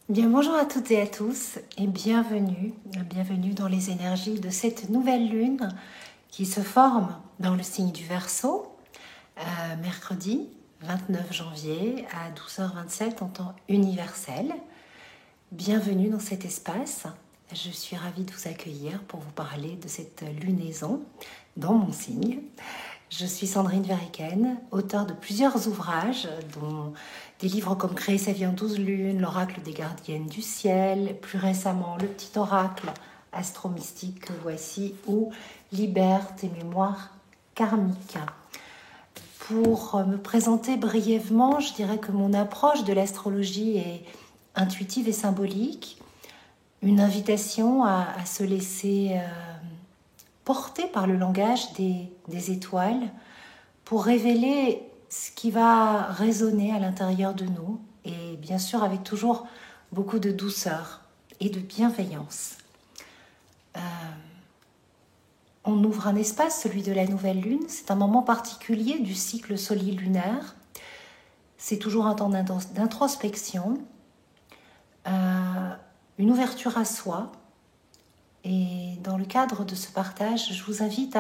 Bien, bonjour à toutes et à tous et bienvenue dans les énergies de cette nouvelle lune qui se forme dans le signe du Verseau, mercredi 29 janvier à 12h27 en temps universel. Bienvenue dans cet espace. Je suis ravie de vous accueillir pour vous parler de cette lunaison dans mon signe. Je suis Sandrine Veriken, auteure de plusieurs ouvrages, dont des livres comme Créer sa vie en 12 lunes, L'oracle des gardiennes du ciel, plus récemment Le petit oracle astro-mystique que voici, ou Libère tes mémoires karmiques. Pour me présenter brièvement, je dirais que mon approche de l'astrologie est intuitive et symbolique, une invitation à se laisser porté par le langage des étoiles pour révéler ce qui va résonner à l'intérieur de nous et bien sûr avec toujours beaucoup de douceur et de bienveillance. On ouvre un espace, celui de la nouvelle lune. C'est un moment particulier du cycle solilunaire. C'est toujours un temps d'introspection, une ouverture à soi. Et dans le cadre de ce partage, je vous invite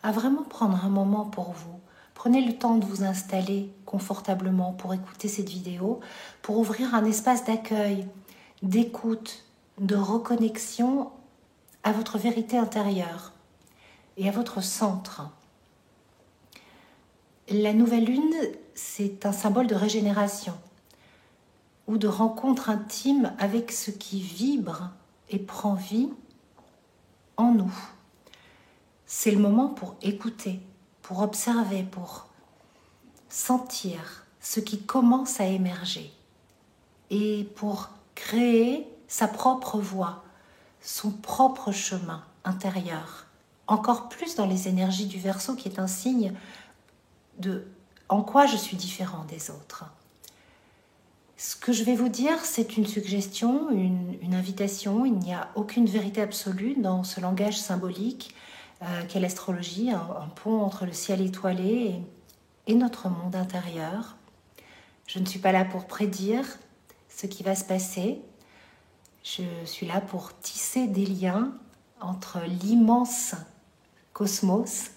à vraiment prendre un moment pour vous. Prenez le temps de vous installer confortablement pour écouter cette vidéo, pour ouvrir un espace d'accueil, d'écoute, de reconnexion à votre vérité intérieure et à votre centre. La nouvelle lune, c'est un symbole de régénération ou de rencontre intime avec ce qui vibre et prend vie en nous. C'est le moment pour écouter, pour observer, pour sentir ce qui commence à émerger et pour créer sa propre voie, son propre chemin intérieur, encore plus dans les énergies du Verseau qui est un signe de en quoi je suis différent des autres. Ce que je vais vous dire, c'est une suggestion, une invitation. Il n'y a aucune vérité absolue dans ce langage symbolique qu'est l'astrologie, un pont entre le ciel étoilé et notre monde intérieur. Je ne suis pas là pour prédire ce qui va se passer. Je suis là pour tisser des liens entre l'immense cosmos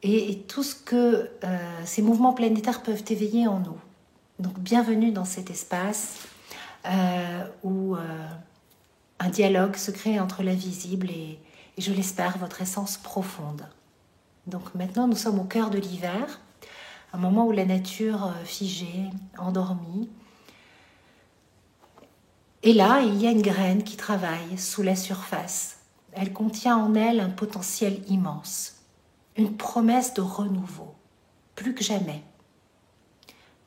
et tout ce que ces mouvements planétaires peuvent éveiller en nous. Donc bienvenue dans cet espace où un dialogue se crée entre l'invisible et je l'espère, votre essence profonde. Donc maintenant, nous sommes au cœur de l'hiver, un moment où la nature figée, endormie. Et là, il y a une graine qui travaille sous la surface. Elle contient en elle un potentiel immense, une promesse de renouveau, plus que jamais.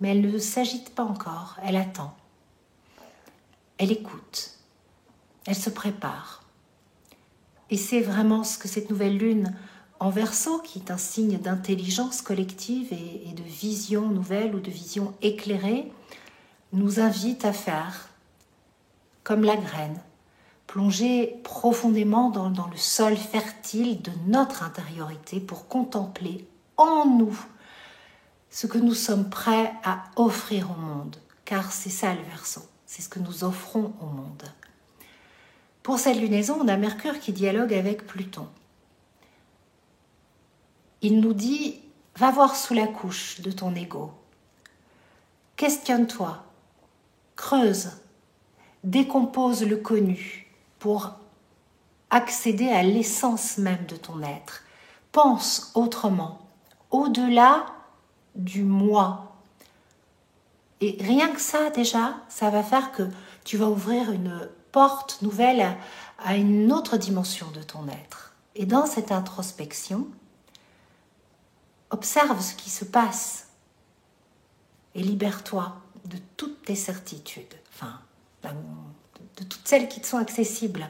Mais elle ne s'agite pas encore, elle attend. Elle écoute, elle se prépare. Et c'est vraiment ce que cette nouvelle lune en Verseau, qui est un signe d'intelligence collective et de vision nouvelle ou de vision éclairée, nous invite à faire, comme la graine, plonger profondément dans le sol fertile de notre intériorité pour contempler en nous ce que nous sommes prêts à offrir au monde, car c'est ça le Verseau, c'est ce que nous offrons au monde. Pour cette lunaison, on a Mercure qui dialogue avec Pluton. Il nous dit, va voir sous la couche de ton ego. Questionne-toi, creuse, décompose le connu pour accéder à l'essence même de ton être. Pense autrement, au-delà du moi. Et rien que ça, déjà, ça va faire que tu vas ouvrir une porte nouvelle à une autre dimension de ton être. Et dans cette introspection, observe ce qui se passe et libère-toi de toutes tes certitudes, de toutes celles qui te sont accessibles.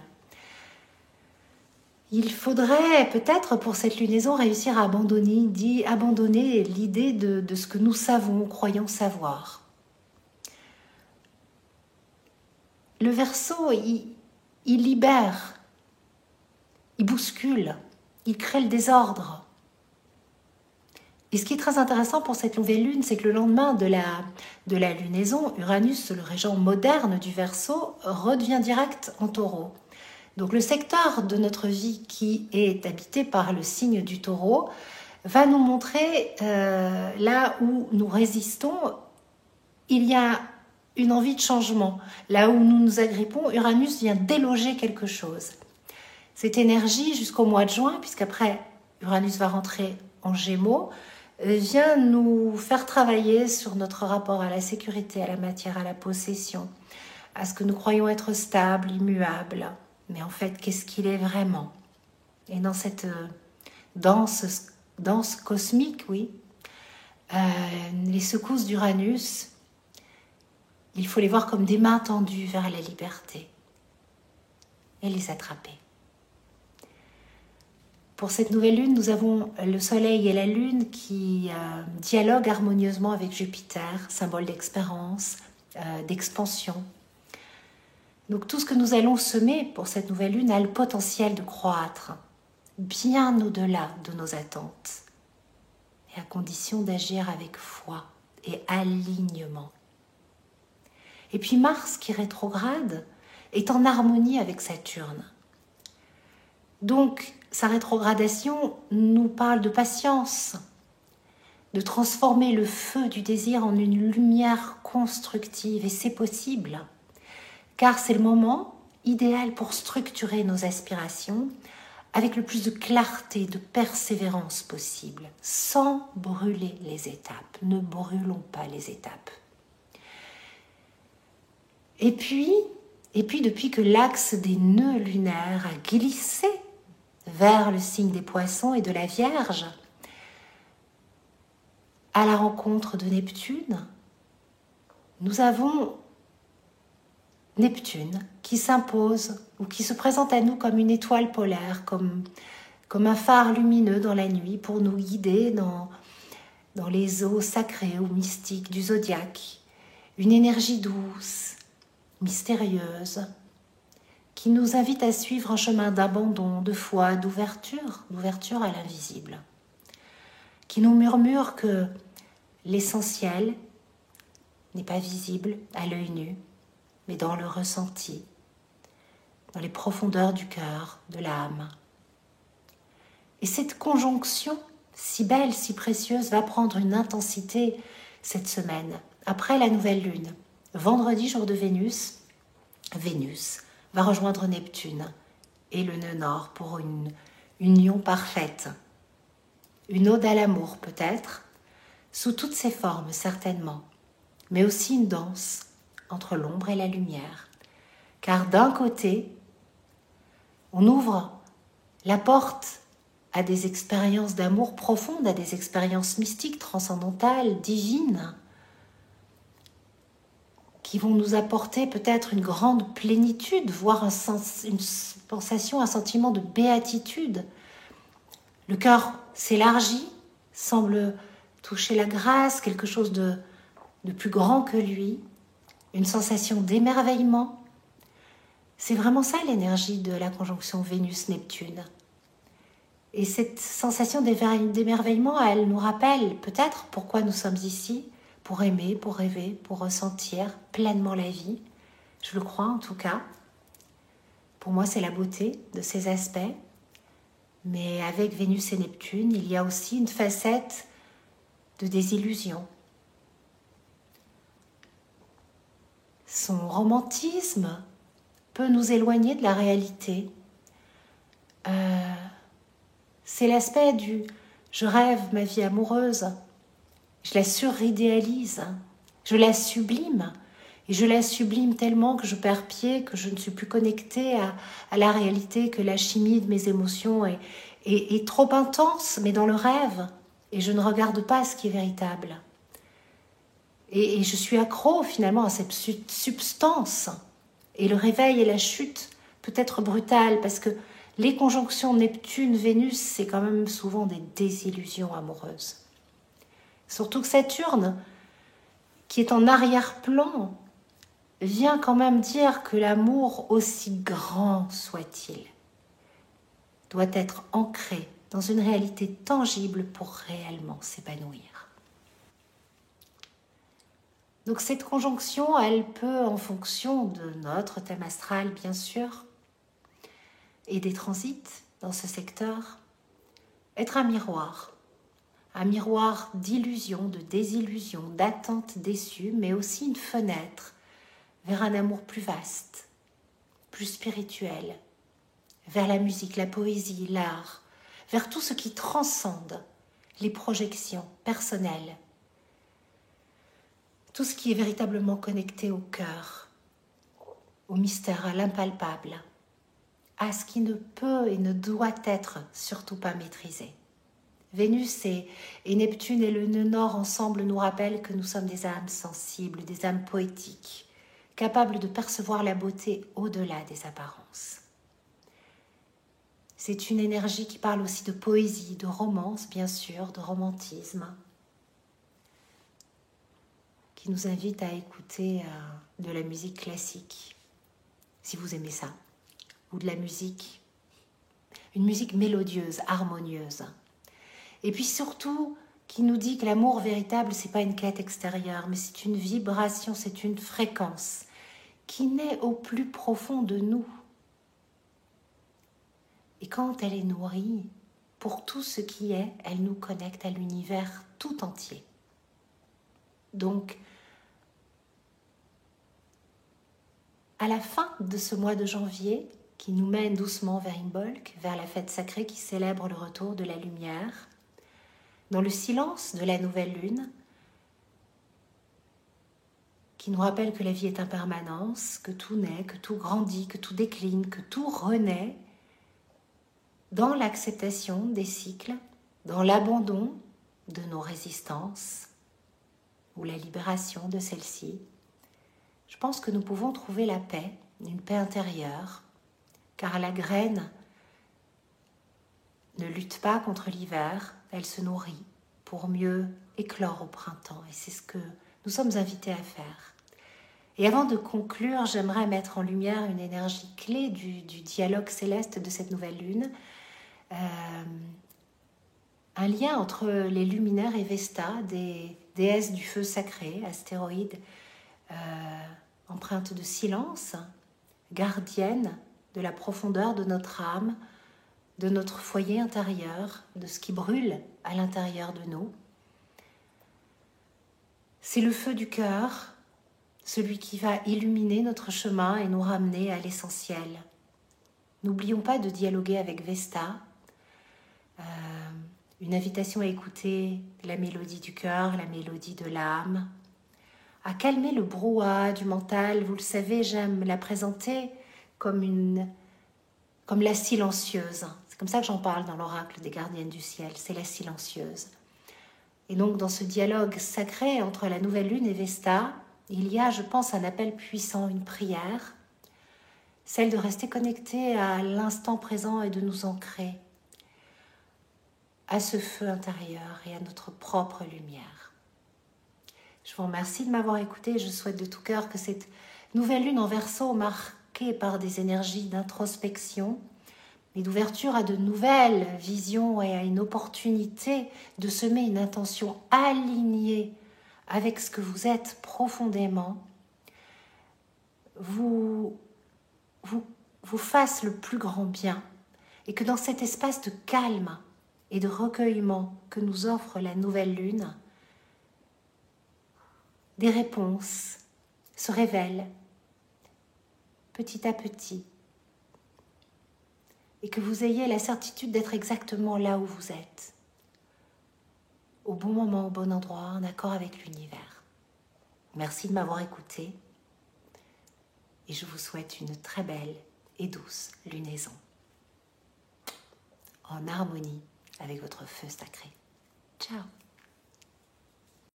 Il faudrait peut-être pour cette lunaison réussir à abandonner l'idée de ce que nous savons, croyons savoir. Le Verseau, il libère, il bouscule, il crée le désordre. Et ce qui est très intéressant pour cette nouvelle lune, c'est que le lendemain de la lunaison, Uranus, le régent moderne du Verseau, redevient direct en Taureau. Donc le secteur de notre vie qui est habité par le signe du Taureau va nous montrer là où nous résistons, il y a une envie de changement. Là où nous nous agrippons, Uranus vient déloger quelque chose. Cette énergie jusqu'au mois de juin, puisqu'après Uranus va rentrer en Gémeaux, vient nous faire travailler sur notre rapport à la sécurité, à la matière, à la possession, à ce que nous croyons être stable, immuable. Mais en fait, qu'est-ce qu'il est vraiment? Et dans cette danse cosmique, oui, les secousses d'Uranus, il faut les voir comme des mains tendues vers la liberté et les attraper. Pour cette nouvelle lune, nous avons le soleil et la lune qui dialoguent harmonieusement avec Jupiter, symbole d'expérience, d'expansion. Donc tout ce que nous allons semer pour cette nouvelle lune a le potentiel de croître bien au-delà de nos attentes, et à condition d'agir avec foi et alignement. Et puis Mars qui rétrograde est en harmonie avec Saturne. Donc sa rétrogradation nous parle de patience, de transformer le feu du désir en une lumière constructive, et c'est possible, car c'est le moment idéal pour structurer nos aspirations avec le plus de clarté, de persévérance possible, sans brûler les étapes. Ne brûlons pas les étapes. Et puis, depuis que l'axe des nœuds lunaires a glissé vers le signe des Poissons et de la Vierge, à la rencontre de Neptune, nous avons Neptune qui s'impose ou qui se présente à nous comme une étoile polaire, comme un phare lumineux dans la nuit pour nous guider dans les eaux sacrées ou mystiques du zodiaque. Une énergie douce, mystérieuse, qui nous invite à suivre un chemin d'abandon, de foi, d'ouverture à l'invisible, qui nous murmure que l'essentiel n'est pas visible à l'œil nu, mais dans le ressenti, dans les profondeurs du cœur, de l'âme. Et cette conjonction si belle, si précieuse, va prendre une intensité cette semaine, après la nouvelle lune. Vendredi, jour de Vénus va rejoindre Neptune et le nœud nord pour une union parfaite. Une ode à l'amour peut-être, sous toutes ses formes certainement, mais aussi une danse entre l'ombre et la lumière. Car d'un côté, on ouvre la porte à des expériences d'amour profondes, à des expériences mystiques, transcendantales, divines, qui vont nous apporter peut-être une grande plénitude, voire une sensation, un sentiment de béatitude. Le cœur s'élargit, semble toucher la grâce, quelque chose de plus grand que lui, une sensation d'émerveillement. C'est vraiment ça l'énergie de la conjonction Vénus-Neptune. Et cette sensation d'émerveillement, elle nous rappelle peut-être pourquoi nous sommes ici, pour aimer, pour rêver, pour ressentir pleinement la vie. Je le crois en tout cas. Pour moi, c'est la beauté de ces aspects. Mais avec Vénus et Neptune, il y a aussi une facette de désillusion. Son romantisme peut nous éloigner de la réalité. C'est l'aspect du « je rêve ma vie amoureuse », je la suridéalise, je la sublime, et je la sublime tellement que je perds pied, que je ne suis plus connectée à la réalité, que la chimie de mes émotions est trop intense, mais dans le rêve, et je ne regarde pas ce qui est véritable. Et je suis accro finalement à cette substance, et le réveil et la chute peut être brutale, parce que les conjonctions Neptune-Vénus, c'est quand même souvent des désillusions amoureuses. Surtout que Saturne, qui est en arrière-plan, vient quand même dire que l'amour, aussi grand soit-il, doit être ancré dans une réalité tangible pour réellement s'épanouir. Donc cette conjonction, elle peut, en fonction de notre thème astral bien sûr, et des transits dans ce secteur, être un miroir d'illusions, de désillusions, d'attentes déçues, mais aussi une fenêtre vers un amour plus vaste, plus spirituel, vers la musique, la poésie, l'art, vers tout ce qui transcende les projections personnelles, tout ce qui est véritablement connecté au cœur, au mystère, à l'impalpable, à ce qui ne peut et ne doit être surtout pas maîtrisé. Vénus et Neptune et le nœud nord ensemble nous rappellent que nous sommes des âmes sensibles, des âmes poétiques, capables de percevoir la beauté au-delà des apparences. C'est une énergie qui parle aussi de poésie, de romance bien sûr, de romantisme, qui nous invite à écouter de la musique classique, si vous aimez ça, ou de la musique, une musique mélodieuse, harmonieuse. Et puis surtout, qui nous dit que l'amour véritable, c'est pas une quête extérieure, mais c'est une vibration, c'est une fréquence qui naît au plus profond de nous. Et quand elle est nourrie, pour tout ce qui est, elle nous connecte à l'univers tout entier. Donc, à la fin de ce mois de janvier, qui nous mène doucement vers Imbolc, vers la fête sacrée qui célèbre le retour de la lumière, dans le silence de la nouvelle lune, qui nous rappelle que la vie est impermanence, que tout naît, que tout grandit, que tout décline, que tout renaît, dans l'acceptation des cycles, dans l'abandon de nos résistances ou la libération de celles-ci, je pense que nous pouvons trouver la paix, une paix intérieure, car la graine ne lutte pas contre l'hiver, elle se nourrit pour mieux éclore au printemps. Et c'est ce que nous sommes invités à faire. Et avant de conclure, j'aimerais mettre en lumière une énergie clé du dialogue céleste de cette nouvelle lune. Un lien entre les luminaires et Vesta, des déesses du feu sacré, astéroïdes, empreintes de silence, gardiennes de la profondeur de notre âme, de notre foyer intérieur, de ce qui brûle à l'intérieur de nous. C'est le feu du cœur, celui qui va illuminer notre chemin et nous ramener à l'essentiel. N'oublions pas de dialoguer avec Vesta, une invitation à écouter la mélodie du cœur, la mélodie de l'âme, à calmer le brouhaha du mental. Vous le savez, j'aime la présenter comme la silencieuse. C'est comme ça que j'en parle dans l'oracle des gardiennes du ciel, c'est la silencieuse. Et donc dans ce dialogue sacré entre la nouvelle lune et Vesta, il y a, je pense, un appel puissant, une prière, celle de rester connecté à l'instant présent et de nous ancrer à ce feu intérieur et à notre propre lumière. Je vous remercie de m'avoir écouté. Je souhaite de tout cœur que cette nouvelle lune en Verseau, marquée par des énergies d'introspection et d'ouverture à de nouvelles visions et à une opportunité de semer une intention alignée avec ce que vous êtes profondément, vous fasse le plus grand bien, et que dans cet espace de calme et de recueillement que nous offre la nouvelle lune, des réponses se révèlent petit à petit, et que vous ayez la certitude d'être exactement là où vous êtes, au bon moment, au bon endroit, en accord avec l'univers. Merci de m'avoir écouté, et je vous souhaite une très belle et douce lunaison, en harmonie avec votre feu sacré. Ciao!